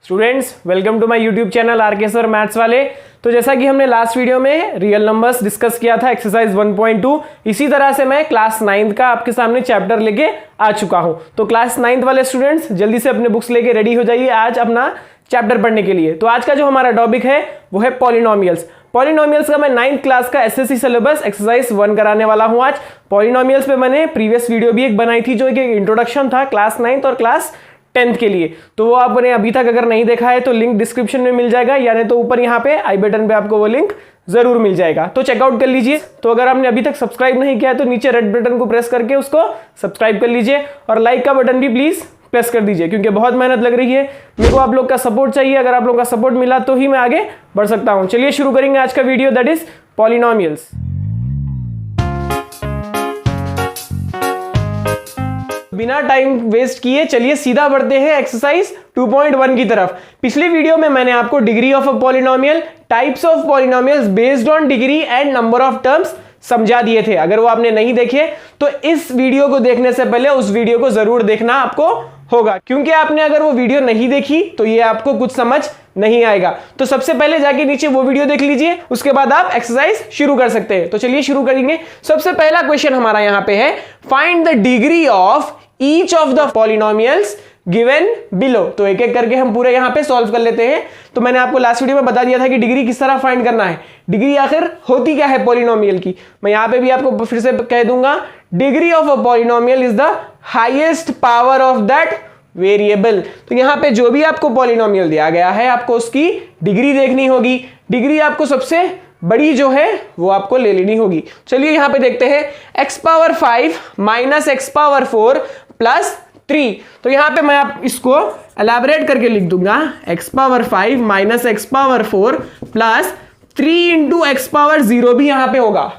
Students, welcome to my YouTube channel RK sir maths वाले। तो जैसा कि हमने लास्ट वीडियो में रियल नंबर्स डिस्कस किया था एक्सरसाइज 1.2, इसी तरह से मैं क्लास 9th का आपके सामने चैप्टर लेके आ चुका हूं। तो क्लास 9th वाले स्टूडेंट्स जल्दी से अपने बुक्स लेके रेडी हो जाइए आज अपना चैप्टर पढ़ने के लिए। तो आज का जो हमारा टॉपिक है वो है पॉलिनोमियल्स। पॉलिनोमियल्स का मैं 9th क्लास का एसएससी सिलेबस एक्सरसाइज 1 कराने वाला हूं आज। पॉलिनोमियल्स पे मैंने प्रीवियस वीडियो भी एक बनाई थी जो एक इंट्रोडक्शन था क्लास 9th और क्लास 10th के लिए। तो वो आपने अभी तक अगर नहीं देखा है तो लिंक डिस्क्रिप्शन में मिल जाएगा, यानी तो ऊपर यहाँ पे आई बटन पे आपको वो लिंक जरूर मिल जाएगा, तो चेकआउट कर लीजिए। तो अगर आपने अभी तक सब्सक्राइब नहीं किया है तो नीचे रेड बटन को प्रेस करके उसको सब्सक्राइब कर लीजिए और लाइक का बटन भी प्लीज प्रेस कर दीजिए, क्योंकि बहुत मेहनत लग रही है, मेरे को आप लोग का सपोर्ट चाहिए। अगर आप लोग का सपोर्ट मिला तो ही मैं आगे बढ़ सकता हूं। चलिए शुरू करेंगे आज का वीडियो, दैट इज पॉलिनोमियल्स। बिना टाइम वेस्ट किए चलिए सीधा बढ़ते हैं एक्सरसाइज 2.1 की तरफ। पिछले वीडियो में मैंने आपको degree of a polynomial, types of polynomials based on degree and number of terms समझा दिए थे। अगर वो आपने नहीं देखे तो इस वीडियो को देखने से पहले उस वीडियो को जरूर देखना आपको होगा, क्योंकि आपने अगर वो वीडियो नहीं देखी तो ये आपको कुछ समझ नहीं आएगा। तो सबसे पहले जाके नीचे वो वीडियो देख लीजिए, उसके बाद आप एक्सरसाइज शुरू कर सकते हैं। तो चलिए शुरू करेंगे। सबसे पहला क्वेश्चन हमारा यहां पे है, find the degree of each of the polynomials given below. तो एक एक करके हम पूरे यहां पे सॉल्व कर लेते हैं। तो मैंने आपको लास्ट वीडियो में बता दिया था कि डिग्री किस तरह फाइंड करना है, डिग्री आखिर होती क्या है पॉलिनोमियल की। मैं यहां पे भी आपको फिर से कह दूंगा, degree of a polynomial is the highest power of that variable. तो यहां पे जो भी आपको पॉलिनोमियल दिया गया है आपको उसकी डिग्री देखनी होगी। डिग्री आपको सबसे बड़ी जो है वो आपको ले लेनी होगी। चलिए यहां पे देखते हैं, x power 5 minus x power 4 plus 3। तो यहां पे मैं आप इसको एलैबोरेट करके लिख दूंगा, x power 5 minus x power 4 plus 3 into x power 0 भी यहां पे होगा।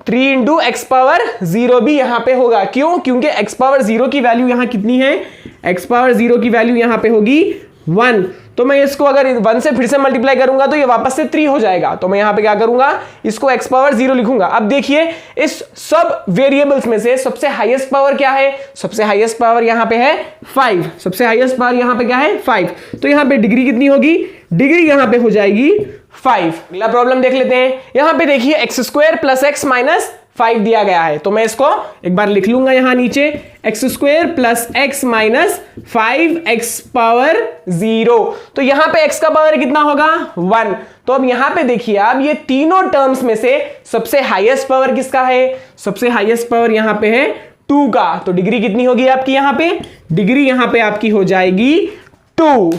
3 इंटू एक्स पावर 0 भी यहां पे होगा। क्यों? क्योंकि x पावर 0 की वैल्यू यहां कितनी है, x पावर 0 की वैल्यू यहां पे होगी 1। तो मैं इसको अगर 1 से फिर से मल्टीप्लाई करूंगा तो ये वापस से 3 हो जाएगा। तो मैं यहां पे क्या करूंगा, इसको x पावर 0 लिखूंगा। अब देखिए इस सब वेरिएबल्स में से सबसे हाईएस्ट पावर क्या है, सबसे हाईएस्ट पावर यहां पे है 5। सबसे हाईएस्ट पावर यहां पे क्या है 5। तो यहां पे डिग्री कितनी होगी, डिग्री यहां पे हो जाएगी 5। अगला प्रॉब्लम देख लेते हैं। यहां पे देखिए x square plus x minus 5 दिया गया है। तो मैं इसको एक बार लिख लूंगा यहां नीचे, x square plus x minus 5 x power 0। तो यहां पे एक्स का पावर कितना होगा 1। तो अब यहां पे देखिए आप, ये तीनों टर्म्स में से सबसे हाईएस्ट पावर किसका है, सबसे हाईएस्ट पावर यहां पे है 2 का। तो डिग्री कितनी होगी आपकी यहां पे, डिग्री यहां पे आपकी हो जाएगी 2।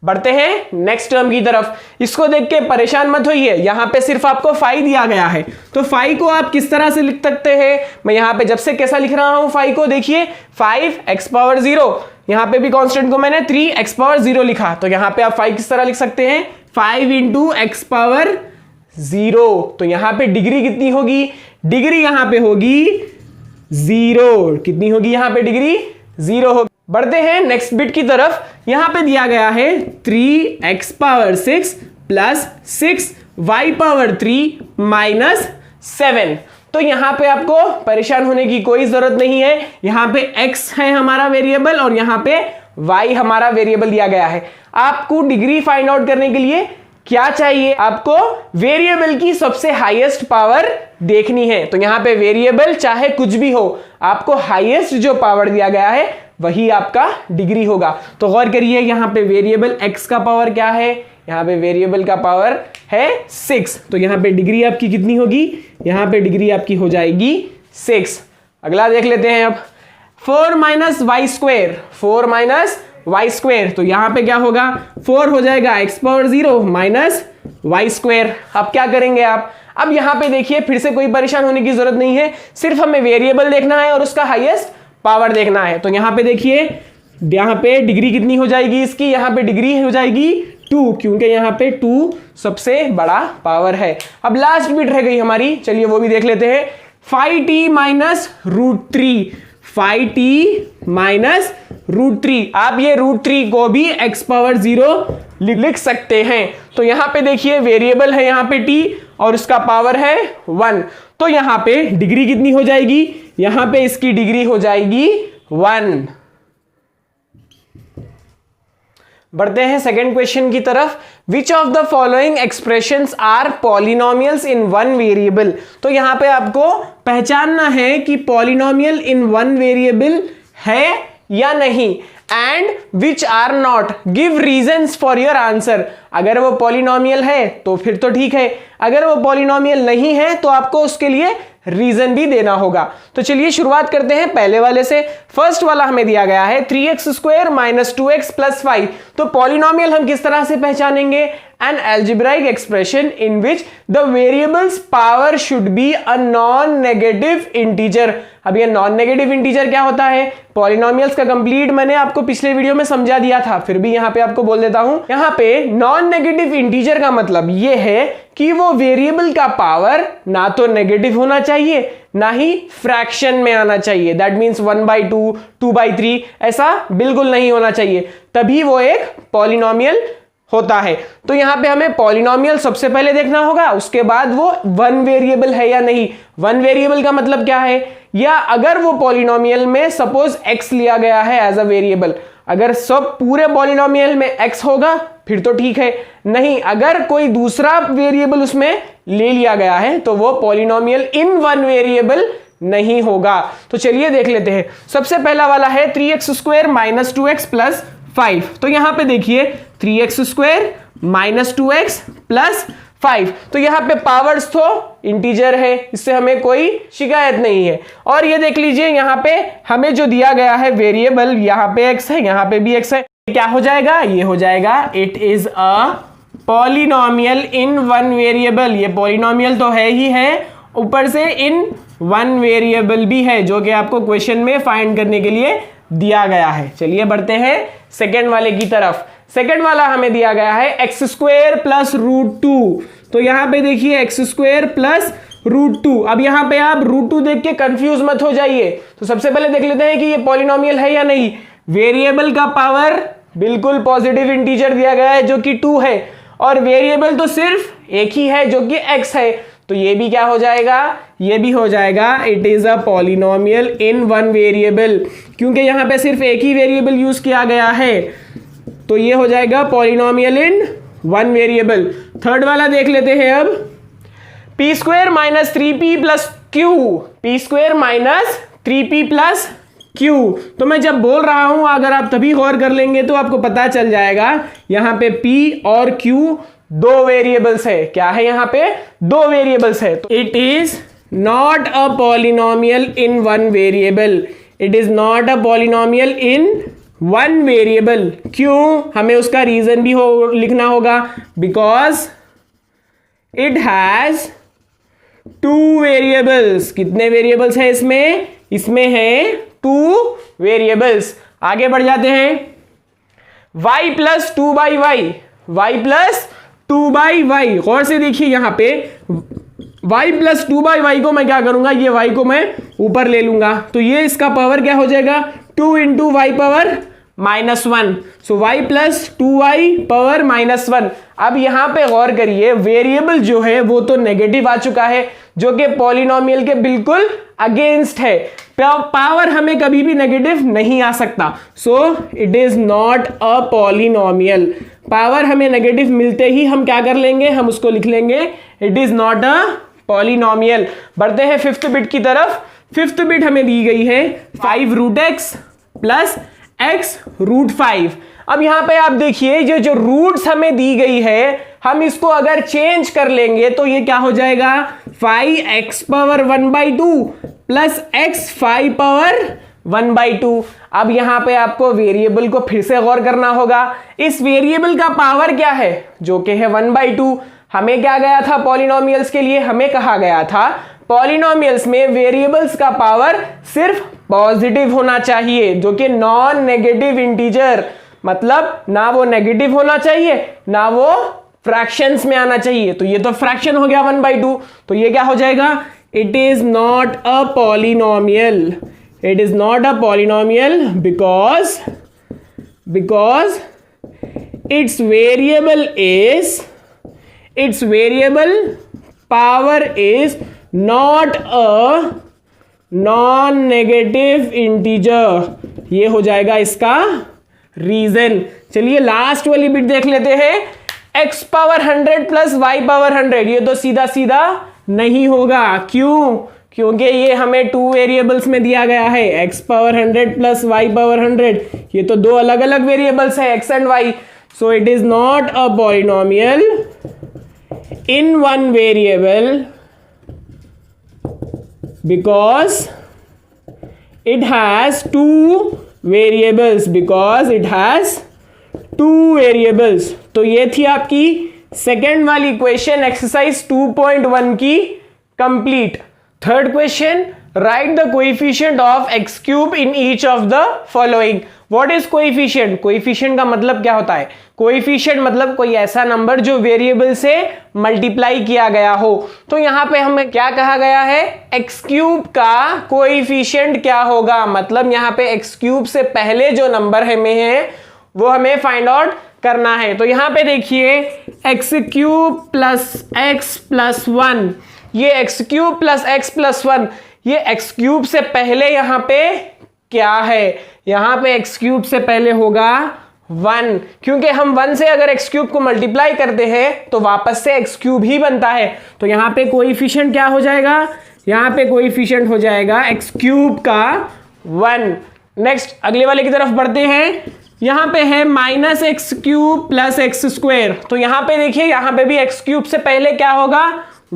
बढ़ते हैं नेक्स्ट टर्म की तरफ। इसको देख के परेशान मत होइए, यहां पे सिर्फ आपको 5 दिया गया है। तो 5 को आप किस तरह से लिख सकते हैं, मैं यहां पे जब से कैसा लिख रहा हूं 5 को, देखिए 5 एक्स पावर 0, यहां पे भी कांस्टेंट को मैंने 3 एक्स पावर 0 लिखा। तो यहां पे आप 5 किस तरह लिख सकते हैं, 5 इंटू एक्स पावर 0। तो यहां पे डिग्री कितनी होगी, डिग्री यहां पे होगी 0। कितनी होगी यहां पे डिग्री, 0 होगी। बढ़ते हैं नेक्स्ट बिट की तरफ। यहां पे दिया गया है 3x power 6 plus 6y power 3 minus 7। तो यहां पे आपको परेशान होने की कोई जरूरत नहीं है। यहां पे x है हमारा वेरिएबल और यहां पे y हमारा वेरिएबल दिया गया है। आपको डिग्री फाइंड आउट करने के लिए क्या चाहिए, आपको वेरिएबल की सबसे हाईएस्ट पावर देखनी है। तो यहां पे वेरिएबल चाहे कुछ भी हो, आपको हाईएस्ट जो पावर दिया गया है वही आपका डिग्री होगा। तो गौर करिए, यहां पे वेरिएबल x का पावर क्या है, यहां पे वेरिएबल का पावर है 6। तो यहां पे डिग्री आपकी कितनी होगी, यहां पे डिग्री आपकी हो जाएगी 6। अगला देख लेते हैं अब, 4 minus y square, 4 minus y square. तो यहां पे क्या होगा, 4 हो जाएगा x power 0 minus y square. अब क्या करेंगे आप, अब यहां पे देखिए फिर से कोई परेशान होने की जरूरत नहीं है, सिर्फ हमें वेरिएबल देखना है और उसका हाईएस्ट पावर देखना है। तो यहां पे देखिए, यहां पे डिग्री कितनी हो जाएगी इसकी, यहां पे डिग्री हो जाएगी 2, क्योंकि यहां पे 2 सबसे बड़ा पावर है। अब लास्ट बिट रह गई हमारी, चलिए वो भी देख लेते हैं। 5t minus root 3, 5t minus root 3। आप ये रूट 3 को भी x पावर 0 लिख सकते हैं। तो यहां पे देखिए वेरिएबल है यहां पे t और उसका पावर है 1। तो यहां पे डिग्री कितनी हो जाएगी, यहां पे इसकी डिग्री हो जाएगी 1। बढ़ते हैं सेकंड क्वेश्चन की तरफ। Which of the following expressions are polynomials in one variable. तो यहां पे आपको पहचानना है कि पॉलिनोमियल इन वन वेरिएबल है या नहीं, and which are not. Give reasons for your answer. अगर वो पॉलिनोमियल है तो फिर तो ठीक है, अगर वो पॉलिनोमियल नहीं है तो आपको उसके लिए रीजन भी देना होगा। तो चलिए शुरुआत करते हैं पहले वाले से। फर्स्ट वाला हमें दिया गया है 3x square minus 2x plus 5। तो पॉलिनोमियल हम किस तरह से पहचानेंगे? An algebraic expression in which the variables power should be a non negative integer. अब ये नॉन नेगेटिव इंटीजर क्या होता है? पॉलिनोमियल्स का कंप्लीट मैंने आपको पिछले वीडियो में समझा दिया था, फिर भी यहां पे आपको बोल देता हूं। यहां पे नॉन नेगेटिव इंटीजर का मतलब ये है कि वो वेरिएबल का पावर ना तो नेगेटिव होना चाहिए ना ही फ्रैक्शन में आना चाहिए। दैट मीन्स 1/2, 2/3 ऐसा बिल्कुल नहीं होना चाहिए, तभी वो एक पॉलिनोमियल होता है। तो यहां पे हमें पॉलिनोमियल सबसे पहले देखना होगा, उसके बाद वो वन वेरिएबल है या नहीं। वन वेरिएबल का मतलब क्या है? या अगर वो पॉलिनोमियल में सपोज x लिया गया है एज अ वेरिएबल, अगर सब पूरे पॉलिनोमियल में x होगा फिर तो ठीक है, नहीं अगर कोई दूसरा वेरिएबल उसमें ले लिया गया है तो वो पॉलिनोमियल इन वन वेरिएबल नहीं होगा। तो चलिए देख लेते हैं। सबसे पहला वाला है 3x square minus 2x plus 5। तो यहां पे देखिए 3x square minus 2x plus 5, तो यहां पे पावर्स तो इंटीजर है, इससे हमें कोई शिकायत नहीं है। और ये देख लीजिए यहां पे हमें जो दिया गया है वेरिएबल, यहां पे x है यहां पे भी x है, क्या हो जाएगा? ये हो जाएगा it is a polynomial in one variable. ये पॉलिनोमियल तो है ही है, ऊपर से इन वन वेरिएबल भी है, जो कि आपको क्वेश्चन में फाइंड करने के लिए दिया गया है। चलिए बढ़ते हैं सेकेंड वाले की तरफ। सेकेंड वाला हमें दिया गया है एक्स स्क्वायर प्लस √2। तो यहां पे देखिए एक्स स्क्वायर प्लस √2। अब यहां पे आप √2 देख के कंफ्यूज मत हो जाइए। तो सबसे पहले देख लेते हैं कि ये पॉलिनोमियल है या नहीं। वेरिएबल का पावर बिल्कुल पॉजिटिव इंटीजर दिया गया है जो कि 2 है, और वेरिएबल तो सिर्फ एक ही है जो कि x है, तो ये भी क्या हो जाएगा? ये भी हो जाएगा it is a polynomial in one variable, क्योंकि यहां पे सिर्फ एक ही वेरिएबल यूज किया गया है, तो ये हो जाएगा पॉलिनोमियल इन वन वेरिएबल। थर्ड वाला देख लेते हैं अब, p square minus 3p plus Q. p square minus 3p plus Q. तो मैं जब बोल रहा हूं अगर आप तभी गौर कर लेंगे तो आपको पता चल जाएगा यहां पे p और q दो वेरिएबल्स है। क्या है? यहां पे दो वेरिएबल्स है। तो it is not a polynomial in one variable. It is not a polynomial in one variable. क्यों? हमें उसका रीजन भी लिखना होगा, बिकॉज इट हैज 2 वेरिएबल्स। कितने वेरिएबल्स है इसमें? इसमें है 2 वेरिएबल्स। आगे बढ़ जाते हैं। y plus 2/y, y plus 2/y। गौर से देखिए यहां पे y प्लस 2/y को मैं क्या करूंगा? ये y को मैं ऊपर ले लूंगा, तो ये इसका पावर क्या हो जाएगा? 2 इंटू वाई पावर -1। सो y प्लस 2y पावर -1। अब यहां पे गौर करिए, वेरिएबल जो है वो तो नेगेटिव आ चुका है, जो कि पॉलिनोमियल के बिल्कुल अगेंस्ट है। पावर हमें कभी भी नेगेटिव नहीं आ सकता, so it is not a polynomial. Power हमें नेगेटिव मिलते ही हम क्या कर लेंगे? हम उसको लिख लेंगे it is not a polynomial. बढ़ते हैं फिफ्थ बिट की तरफ। फिफ्थ बिट हमें दी गई है 5√x प्लस x√5। अब यहां पे आप देखिए ये जो रूट्स हमें दी गई है, हम इसको अगर चेंज कर लेंगे तो ये क्या हो जाएगा? 5x power 1/2 plus x 5 power 1/2। अब यहां पे आपको वेरिएबल को फिर से गौर करना होगा। इस वेरिएबल का पावर क्या है? जो कि है 1/2। हमें क्या गया था पॉलिनोमियल्स के लिए? हमें कहा गया था पॉलिनोमियल्स में वेरिएबल्स का पावर सिर्फ पॉजिटिव होना चाहिए, जो कि नॉन नेगेटिव इंटीजर, मतलब ना वो नेगेटिव होना चाहिए ना वो फ्रैक्शंस में आना चाहिए। तो ये तो फ्रैक्शन हो गया 1/2, तो ये क्या हो जाएगा? It is not a polynomial. It is not a polynomial because its variable power is not a non-negative integer। ये हो जाएगा इसका रीजन। चलिए लास्ट वाली बिट देख लेते हैं, x power 100 plus y power 100। ये तो सीधा सीधा नहीं होगा, क्यों? क्योंकि ये हमें 2 वेरिएबल्स में दिया गया है, x power 100 plus y power 100। ये तो दो अलग अलग वेरिएबल्स है, x and y। So it is not a polynomial in one variable because it has two variables, because it has two variables। तो ये थी आपकी सेकेंड वाली क्वेश्चन एक्सरसाइज 2.1 की complete. Third question, right the coefficient of x cube in each of the following. What is coefficient? Coefficient का मतलब क्या होता है? कोएफिशिएंट मतलब कोई ऐसा नंबर जो वेरिएबल से मल्टीप्लाई किया गया हो। तो यहां पे हमें क्या कहा गया है, x क्यूब का कोएफिशिएंट क्या होगा, मतलब यहां पे x क्यूब से पहले जो नंबर हमें है वो हमें फाइंड आउट करना है। तो यहां पे देखिए x cube plus x plus 1, ये x cube plus x plus 1, ये x क्यूब से पहले यहां पे क्या है, यहां पे x क्यूब से पहले होगा 1, क्योंकि हम 1 से अगर x क्यूब को मल्टीप्लाई करते हैं तो वापस से x क्यूब ही बनता है। तो यहां पे कोएफिशिएंट क्या हो जाएगा, यहां पे कोएफिशिएंट हो जाएगा x क्यूब का 1। नेक्स्ट अगले वाले की तरफ बढ़ते हैं, यहां पे है minus x cube plus x square. तो यहां पे देखिए, यहां पे भी x क्यूब से पहले क्या होगा,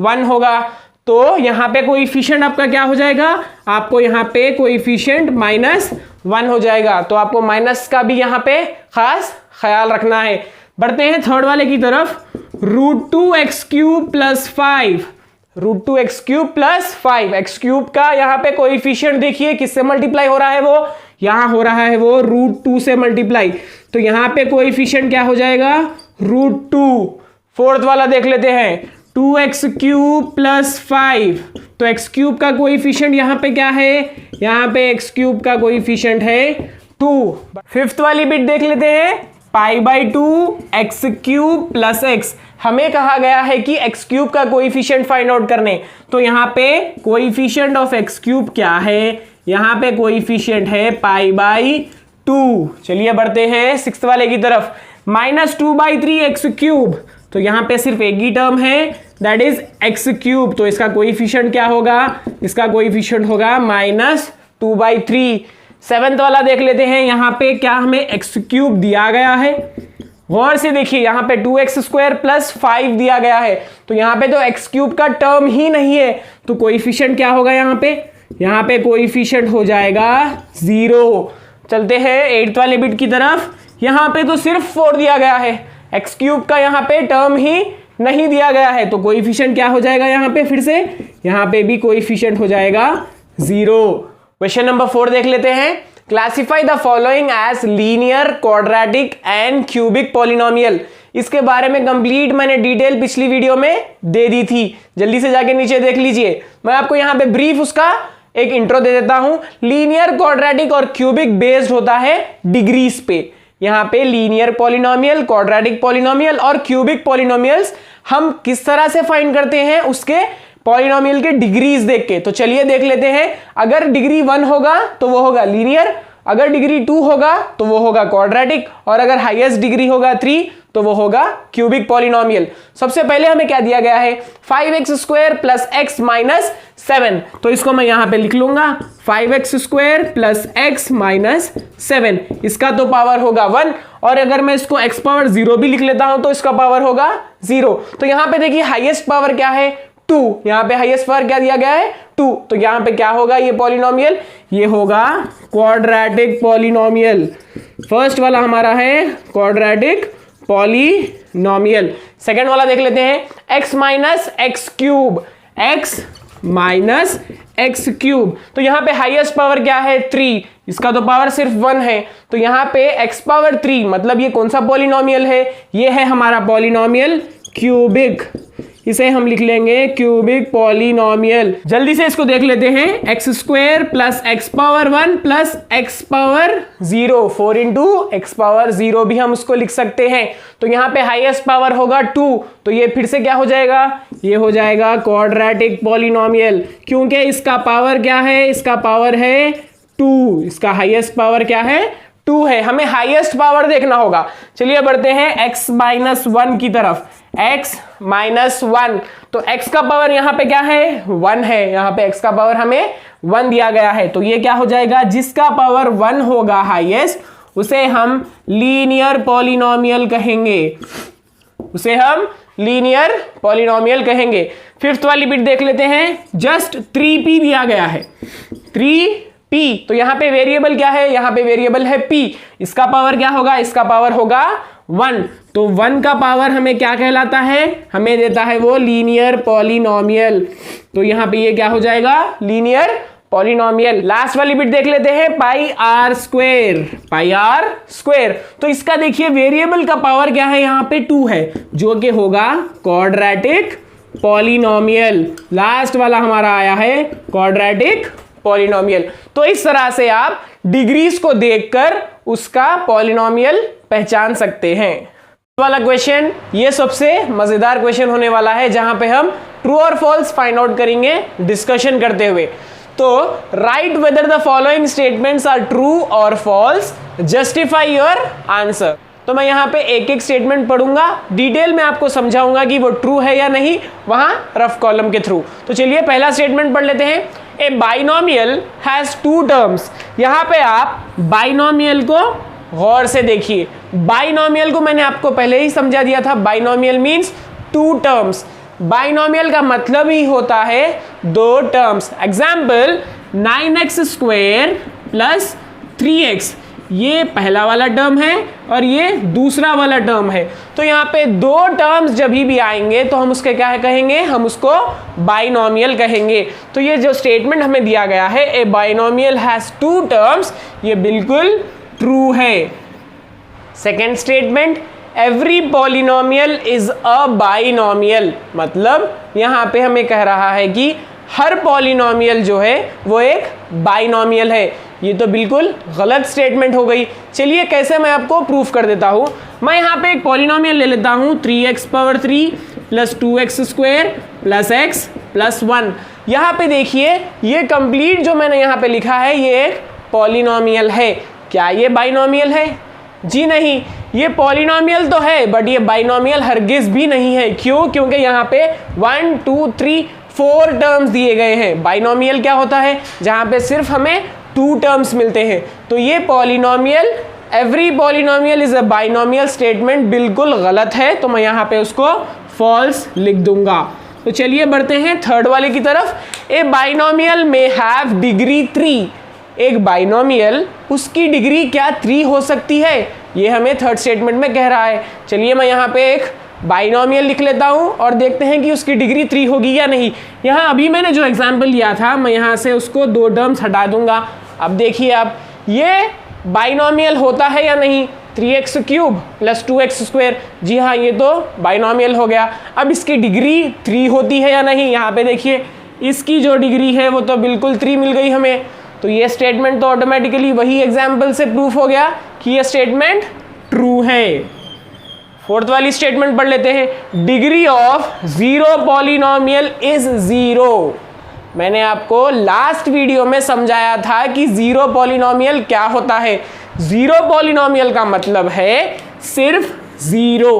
1 होगा। तो यहां पे कोएफिशिएंट आपका क्या हो जाएगा, आपको यहां पे कोएफिशिएंट -1 हो जाएगा। तो आपको माइनस का भी यहां पे खास ख्याल रखना है। बढ़ते हैं थर्ड वाले की तरफ, √2x cube plus 5, √2x cube plus 5। X cube का यहां पे कोएफिशिएंट देखिए किससे मल्टीप्लाई हो रहा है, वो यहां हो रहा है वो √2 से मल्टीप्लाई। तो यहां पे कोएफिशिएंट क्या हो जाएगा, √2। फोर्थ वाला देख लेते हैं, 2x क्यूब प्लस 5। तो x क्यूब का कोएफिशिएंट यहां पे क्या है, यहां पे x क्यूब का कोएफिशिएंट है 2। फिफ्थ वाली बिट देख लेते हैं, π/2 x क्यूब प्लस x। हमें कहा गया है कि x क्यूब का कोएफिशिएंट फाइंड आउट करने। तो यहां पे कोएफिशिएंट ऑफ x क्यूब क्या है, यहां पे कोएफिशिएंट है π/2। चलिए बढ़ते हैं सिक्स्थ वाले की तरफ, -2/3 x क्यूब। तो यहां पे सिर्फ एक ही टर्म है, दैट इज x क्यूब। तो इसका कोएफिशिएंट क्या होगा, इसका कोएफिशिएंट होगा -2/3। सेवेंथ वाला देख लेते हैं, यहां पे क्या हमें x क्यूब दिया गया है, गौर से देखिए यहां पे 2x स्क्वायर प्लस 5 दिया गया है। तो यहां पे तो x क्यूब का टर्म ही नहीं है, तो कोएफिशिएंट क्या होगा यहां पे कोएफिशिएंट हो जाएगा 0। चलते हैं एट्थ वाले बिट की तरफ, यहां पे तो सिर्फ 4 दिया गया है, एक्स क्यूब का यहां पे टर्म ही नहीं दिया गया है। तो कोएफिशिएंट क्या हो जाएगा यहां पे, फिर से यहां पे भी कोएफिशिएंट हो जाएगा 0। क्वेश्चन नंबर 4 देख लेते हैं, classify the following as linear, quadratic and cubic polynomial. इसके बारे में कंप्लीट मैंने डिटेल पिछली वीडियो में दे दी थी, जल्दी से जाके नीचे देख लीजिए। मैं आपको यहां पे ब्रीफ उसका एक इंट्रो दे देता हूं। लीनियर, क्वाड्रेटिक और क्यूबिक बेस्ड होता है डिग्रीज पे। यहां पे लीनियर पॉलिनोमियल, क्वाड्रेटिक पॉलिनोमियल और क्यूबिक पॉलिनोमियल्स हम किस तरह से फाइंड करते हैं, उसके पॉलिनोमियल के डिग्रीज देख के। तो चलिए देख लेते हैं, अगर डिग्री 1 होगा तो वो होगा लीनियर, अगर डिग्री 2 होगा तो वो होगा क्वाड्रेटिक, और अगर हाईएस्ट डिग्री होगा 3 तो वो होगा क्यूबिक पॉलिनोमियल। सबसे पहले हमें क्या दिया गया है, 5x square plus x minus 7। तो इसको मैं यहां पे लिख लूंगा 5x square plus x minus 7। इसका तो पावर होगा 1, और अगर मैं इसको x पावर 0 भी लिख लेता हूं तो इसका पावर होगा 0। तो यहां पे देखिए हाईएस्ट पावर क्या है, 2। यहां पे हाईएस्ट पावर क्या दिया गया है, 2। तो यहां पे क्या होगा ये पॉलिनोमियल, ये होगा क्वाड्रेटिक पॉलिनोमियल। फर्स्ट वाला हमारा है क्वाड्रेटिक पॉलिनोमियल। सेकेंड वाला देख लेते हैं, x minus x cube, x minus x cube. तो यहां पे हाईएस्ट पावर क्या है, 3। इसका तो पावर सिर्फ 1 है। तो यहां पे x पावर 3, मतलब ये कौन सा पॉलिनोमियल है, ये है हमारा पॉलिनोमियल क्यूबिक। इसे हम लिख लेंगे क्यूबिक पॉलिनोमियल। जल्दी से इसको देख लेते हैं, x square plus x power 1 plus x power 0, 4 into x power 0 भी हम उसको लिख सकते हैं। तो यहाँ पे हाईएस्ट पावर होगा 2, तो ये फिर से क्या हो जाएगा, ये हो जाएगा क्वाड्रेटिक पॉलिनोमियल, क्योंकि इसका पावर क्या है, इसका पावर है 2, इसका हाईएस्ट पावर क्या है 2 है, हमें हाईएस्ट पावर देखना होगा। चलिए बढ़ते हैं x माइनस 1 की तरफ। x माइनस 1, तो x का पावर यहां पे क्या है 1 है, यहां पे x का पावर हमें 1 दिया गया है, तो ये क्या हो जाएगा, जिसका पावर 1 होगा हाईएस्ट उसे हम लीनियर पॉलिनोमियल कहेंगे, उसे हम लीनियर पॉलिनोमियल कहेंगे। फिफ्थ वाली बिट देख लेते हैं, जस्ट 3p दिया गया है, 3p, तो यहां पे वेरिएबल क्या है, यहां पे वेरिएबल है p, इसका पावर क्या होगा, इसका पावर होगा 1, तो 1 का पावर हमें क्या कहलाता है, हमें देता है वो लीनियर पॉलिनोमियल, तो यहां पे ये क्या हो जाएगा, लीनियर पॉलिनोमियल। लास्ट वाली बिट देख लेते हैं, pi r square, pi r square, तो इसका देखिए वेरिएबल का पावर क्या है, यहां पे 2 है, जो कि होगा क्वाड्रेटिक पॉलिनोमियल। लास्ट वाला हमारा आया है क्वाड्रेटिक पॉलिनोमियल। तो इस तरह से आप डिग्रीज को देखकर उसका पॉलिनोमियल पहचान सकते हैं। वाला क्वेश्चन ये सबसे मजेदार क्वेश्चन होने वाला है, जहां पे हम ट्रू और फॉल्स फाइंड आउट करेंगे डिस्कशन करते हुए। तो write whether the following statements are true और फॉल्स, जस्टिफाई योर आंसर। तो मैं यहां पे एक एक स्टेटमेंट पढ़ूंगा, डिटेल में आपको समझाऊंगा कि वो ट्रू है या नहीं, वहां रफ कॉलम के थ्रू। तो चलिए पहला स्टेटमेंट पढ़ लेते हैं, ए बाइनोमियल हैज 2 टर्म्स। यहां पे आप बाइनोमियल को गौर से देखिए, बाइनोमियल को मैंने आपको पहले ही समझा दिया था, बाइनोमियल मींस 2 टर्म्स। बाइनोमियल का मतलब ही होता है 2 terms. Example 9x square plus 3x, ये पहला वाला टर्म है और ये दूसरा वाला टर्म है। तो यहाँ पे 2 टर्म्स जब भी आएंगे तो हम उसके क्या कहेंगे, हम उसको बाइनोमियल कहेंगे। तो ये जो स्टेटमेंट हमें दिया गया है, ए बाइनोमियल हैज 2 टर्म्स, ये बिल्कुल ट्रू है। Second statement, every polynomial is a binomial, मतलब यहां पे हमें कह रहा है कि हर पॉलिनोमियल जो है वो एक बाइनोमियल है। ये तो बिल्कुल गलत स्टेटमेंट हो गई। चलिए कैसे मैं आपको प्रूफ कर देता हूं। मैं यहां पे एक पॉलिनोमियल ले लेता हूं, 3x power 3 plus 2x square plus x plus 1। यहां पे देखिए ये कंप्लीट जो मैंने यहां पे लिखा है ये एक पॉलिनोमियल है। क्या ये बाइनोमियल है? जी नहीं, ये पॉलिनोमियल तो है बट ये बाइनोमियल हरगिज भी नहीं है। क्यों? क्योंकि यहाँ पे 1 2 3 4 टर्म्स दिए गए हैं। बाइनोमियल क्या होता है? जहाँ पे सिर्फ हमें 2 टर्म्स मिलते हैं। तो ये polynomial, every polynomial is a binomial statement बिल्कुल गलत है, तो मैं यहाँ पे उसको फॉल्स लिख दूंगा। तो चलिए बढ़ते हैं थर्ड वाले की तरफ। ए बाइनोमियल में हैव डिग्री 3, एक बाइनोमियल उसकी डिग्री क्या 3 हो सकती है, ये हमें थर्ड स्टेटमेंट में कह रहा है। चलिए मैं यहाँ पे एक बाइनोमियल लिख लेता हूँ और देखते हैं कि उसकी डिग्री 3 होगी या नहीं। यहाँ अभी मैंने जो एग्जांपल लिया था, मैं यहाँ से उसको 2 टर्म्स हटा दूंगा। अब देखिए आप, ये बाइनोमियल होता है या नहीं, 3x cube plus 2x square, जी हाँ ये तो बाइनोमियल हो गया। अब इसकी डिग्री 3 होती है या नहीं, यहाँ पे देखिए इसकी जो डिग्री है वो तो बिल्कुल 3 मिल गई हमें। तो ये स्टेटमेंट तो ऑटोमेटिकली वही एग्जाम्पल से प्रूफ हो गया कि ये स्टेटमेंट ट्रू है। फोर्थ वाली स्टेटमेंट पढ़ लेते हैं, डिग्री ऑफ 0 पॉलिनोमियल इज 0। मैंने आपको लास्ट वीडियो में समझाया था कि 0 पॉलिनोमियल क्या होता है। 0 पॉलिनोमियल का मतलब है सिर्फ 0।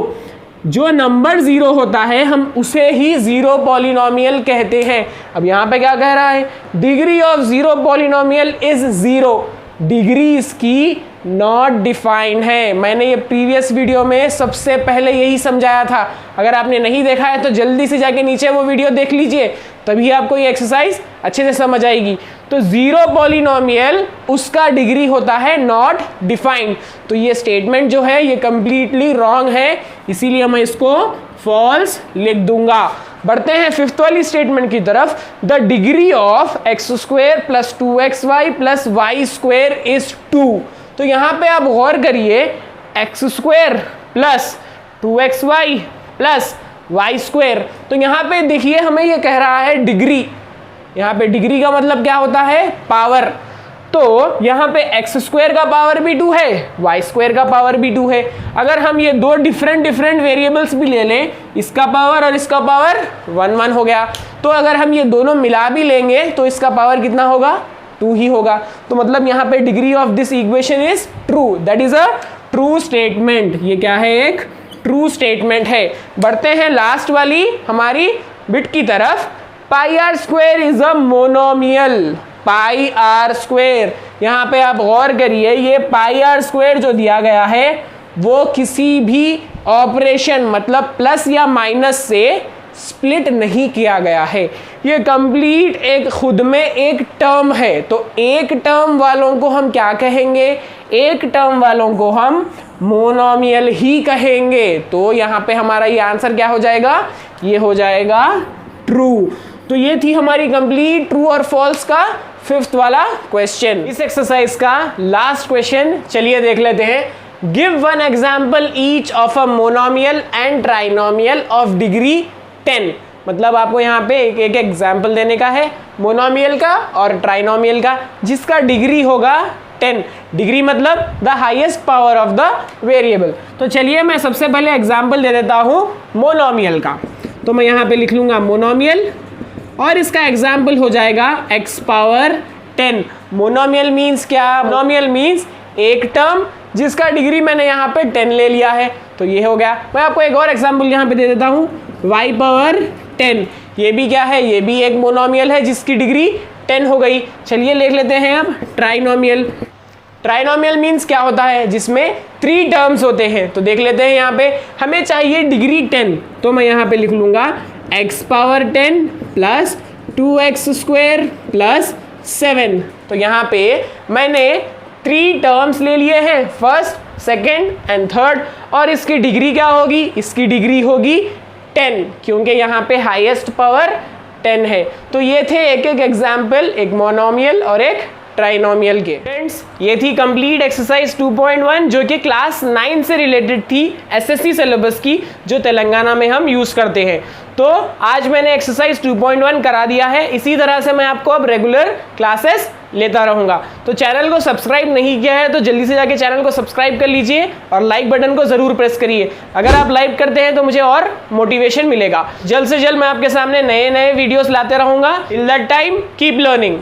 जो नंबर 0 होता है हम उसे ही 0 पॉलिनोमियल कहते हैं। अब यहाँ पे क्या कह रहा है, degree of 0 polynomial is 0, degree इसकी नॉट डिफाइंड है। मैंने ये प्रीवियस वीडियो में सबसे पहले यही समझाया था। अगर आपने नहीं देखा है तो जल्दी से जाके नीचे वो वीडियो देख लीजिए, तभी आपको ये एक्सरसाइज अच्छे से समझ आएगी। तो 0 पॉलिनोमियल उसका डिग्री होता है नॉट डिफाइंड। तो ये स्टेटमेंट जो है ये कंप्लीटली रॉन्ग है, इसीलिए मैं इसको फॉल्स लिख दूंगा। बढ़ते हैं फिफ्थ वाली स्टेटमेंट की तरफ, the degree of x square plus 2xy plus y square is 2। तो यहाँ पे आप गौर करिए, x square plus 2xy plus y square, तो यहाँ पे देखिए हमें ये कह रहा है डिग्री। यहाँ पे डिग्री का मतलब क्या होता है, पावर। तो यहाँ पे एक्स स्क्वायर का पावर भी 2 है, वाई स्क्वायर का पावर भी 2 है। अगर हम ये 2 डिफरेंट वेरिएबल्स भी ले लें, इसका पावर और इसका पावर 1 1 हो गया। तो अगर हम ये दोनों मिला भी लेंगे तो इसका पावर कितना होगा, 2 ही होगा। तो मतलब यहाँ पे degree of this equation is true, that is a true statement. ये क्या है, एक ट्रू स्टेटमेंट है। बढ़ते हैं लास्ट वाली हमारी बिट की तरफ। Pi r square is a monomial. Pi r square, यहाँ पे आप गौर करिए, ये पाई आर स्क्वेयर जो दिया गया है वो किसी भी ऑपरेशन मतलब प्लस या माइनस से स्प्लिट नहीं किया गया है। ये कंप्लीट एक खुद में एक टर्म है। तो एक टर्म वालों को हम क्या कहेंगे, एक टर्म वालों को हम मोनोमियल ही कहेंगे। तो यहाँ पे हमारा ये आंसर क्या हो जाएगा, ये हो जाएगा ट्रू। तो ये थी हमारी कंप्लीट ट्रू और फॉल्स का 5th वाला क्वेश्चन। इस एक्सरसाइज का लास्ट क्वेश्चन चलिए देख लेते हैं। Give one example each of a monomial and trinomial of degree 10। मतलब आपको यहाँ पे एक एक एग्जाम्पल देने का है, मोनोमियल का और ट्राइनोमियल का, जिसका डिग्री होगा 10। डिग्री मतलब the highest power of the variable. तो चलिए मैं सबसे पहले एग्जाम्पल दे देता हूँ मोनोमियल का। तो मैं यहाँ पे लिख लूँगा मोनोमियल और इसका एग्जाम्पल हो जाएगा x पावर 10। मोनोमियल मीन्स क्या, मोनोमियल मीन्स एक टर्म जिसका डिग्री मैंने यहाँ पे 10 ले लिया है। तो ये हो गया। मैं आपको एक और एग्जाम्पल यहाँ पे दे देता हूँ, y पावर 10। ये भी क्या है, ये भी एक मोनोमियल है जिसकी डिग्री 10 हो गई। चलिए लिख लेते हैं अब ट्राइनोमियल। ट्राइनोमियल मीन्स क्या होता है, जिसमें 3 टर्म्स होते हैं। तो देख लेते हैं, यहाँ पे हमें चाहिए डिग्री 10। तो मैं यहाँ पे लिख लूँगा x power 10 plus 2x square plus 7। तो यहाँ पे मैंने 3 टर्म्स ले लिए हैं, फर्स्ट, सेकेंड एंड थर्ड। और इसकी डिग्री क्या होगी, इसकी डिग्री होगी 10, क्योंकि यहाँ पे हाईएस्ट पावर 10 है। तो ये थे एक एक एग्जाम्पल, एक मोनोमियल और एक ट्राइनोमियल के। फ्रेंड्स, ये थी कंप्लीट एक्सरसाइज 2.1 जो कि क्लास 9 से रिलेटेड थी, एसएससी सिलेबस की, जो तेलंगाना में हम यूज करते हैं। तो आज मैंने एक्सरसाइज 2.1 करा दिया है। इसी तरह से मैं आपको अब रेगुलर क्लासेस लेता रहूंगा। तो चैनल को सब्सक्राइब नहीं किया है तो जल्दी से जाके चैनल को सब्सक्राइब कर लीजिए और लाइक बटन को जरूर प्रेस करिए। अगर आप लाइक करते हैं तो मुझे और मोटिवेशन मिलेगा। जल्द से जल्द मैं आपके सामने नए नए वीडियोस लाते रहूंगा। Till that time keep learning.